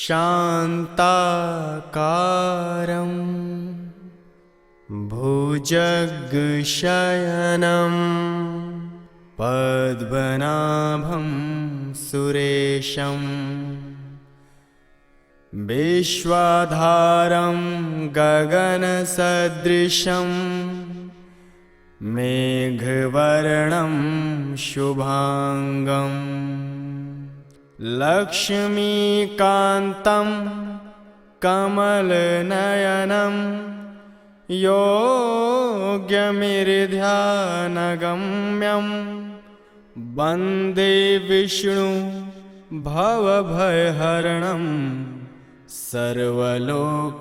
शान्ताकारं भुजगशयनं पद्मनाभं सुरेशं विश्वाधारं गगनसदृशं मेघवर्णं शुभांगं लक्ष्मीकान्तं कमलनयनं योग्यमिर्ध्यानगम्यं वन्दे विष्णु भवभयहरणं सर्वलोकैकनाथम्।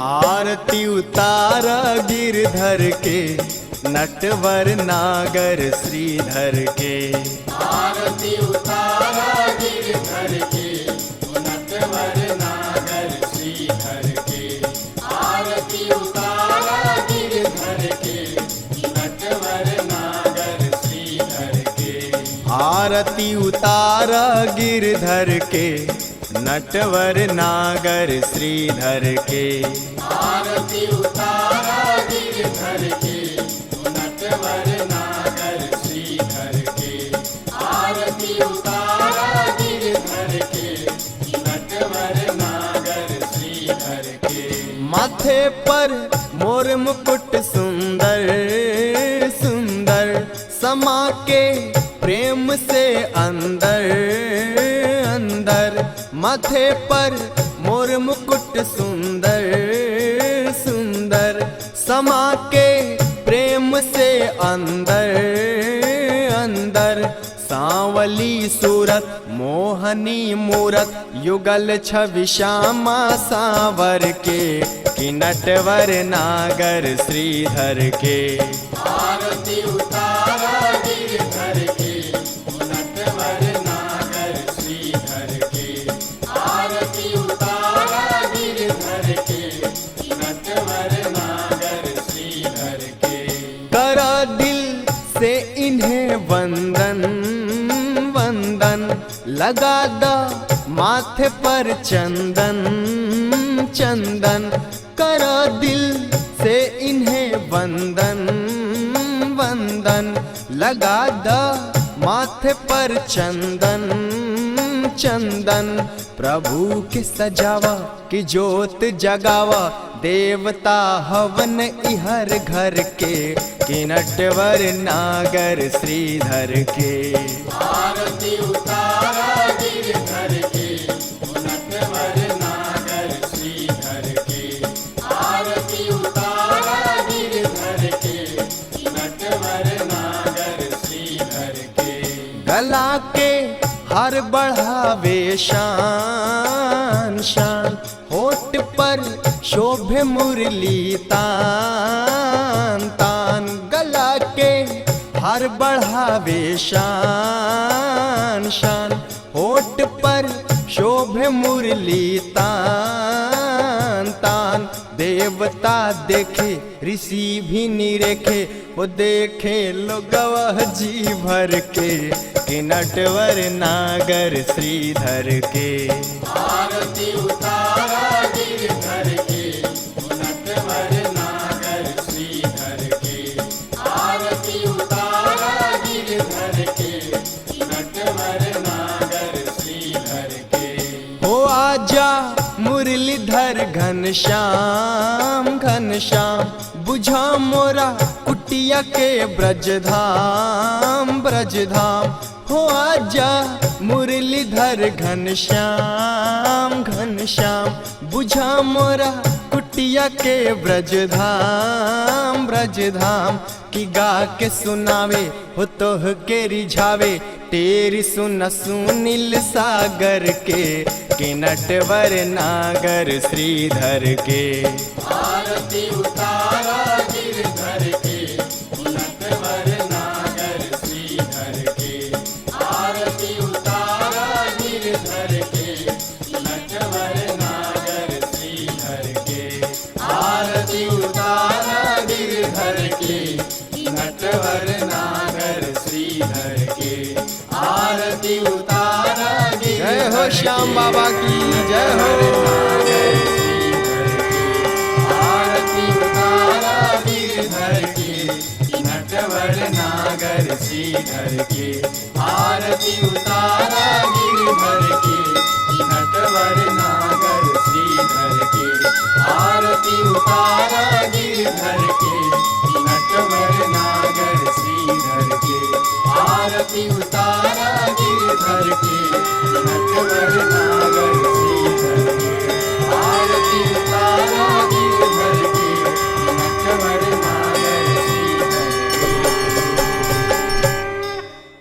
आरती उतारा गिरधर के नटवर नागर श्रीधर के। आरती उतारा गिरधर के नटवर नागर श्रीधर के। आरती उतारा गिरधर के नटवर नागर श्रीधर के। आरती उतारा गिरधर के नटवर नागर श्रीधर के। आरती उतारा गिरधर के नटवर नागर श्रीधर के। आरती उतारा गिरधर के नटवर नागर श्रीधर के। माथे पर मोर मुकुट सुंदर सुंदर समा के प्रेम से अंदर अंदर। माथे पर मोर मुकुट सुंदर सुंदर समा के प्रेम से अंदर अंदर। सांवली सूरत मोहनी मूरत युगल छवि श्यामा सांवर के कि नटवर नागर श्रीधर के। आरती उतारा गिरधर के नटवर नागर श्रीधर के। आरती उतारा गिरधर के नटवर नागर श्रीधर के। करा दिल से इन्हें वंदन वंदन लगा दा माथे पर चंदन चंदन। करा दिल से इन्हें वंदन वंदन लगा दा माथे पर चंदन चंदन। प्रभु के सजावा की जोत जगावा देवता हवन इहर घर के कि नटवर नागर श्रीधर के। आरती उतारा गिरधर के नटवर नागर श्रीधर के। आरती उतारा गिरधर के नटवर नागर श्रीधर के। गला के हर बढ़ावे शान शान होठ पर शोभे मुरली तान तान। गला के हर बढ़ावे शान शान होठ पर शोभे मुरली तान तान। देवता देखे ऋषि भी निरेखे वो देखे लोगवा जी भर के कि नटवर नागर श्रीधर के। आरती उतारा गिरधर के नटवर नागर श्रीधर के। आरती उतारा गिरधर के नटवर नागर श्रीधर के। हो आजा मुरलीधर घनश्याम घनश्याम बुझा मोरा कुटिया के ब्रजधाम ब्रजधाम। हो आजा मुरलीधर घनश्याम घनश्याम बुझा मोरा कुटिया के ब्रजधाम ब्रजधाम। की गा के सुनावे हो तोह के रिझावे तेरी सुन सुनील सागर के कि नटवर नागर श्रीधर के। आरती उतारा गिरधर के नटवर नागर श्रीधर के। श्रीधर के आरती उतारा जय हो श्याम बाबा की जय हो। आरती उतारा गिरधर के नटवर नागर श्रीधर के आरती उतारा गिरधर के नटवर नागर श्रीधर के आरती उतारा गिरधर के नटवर नागर श्रीधर के आरती उतारा गिरधर के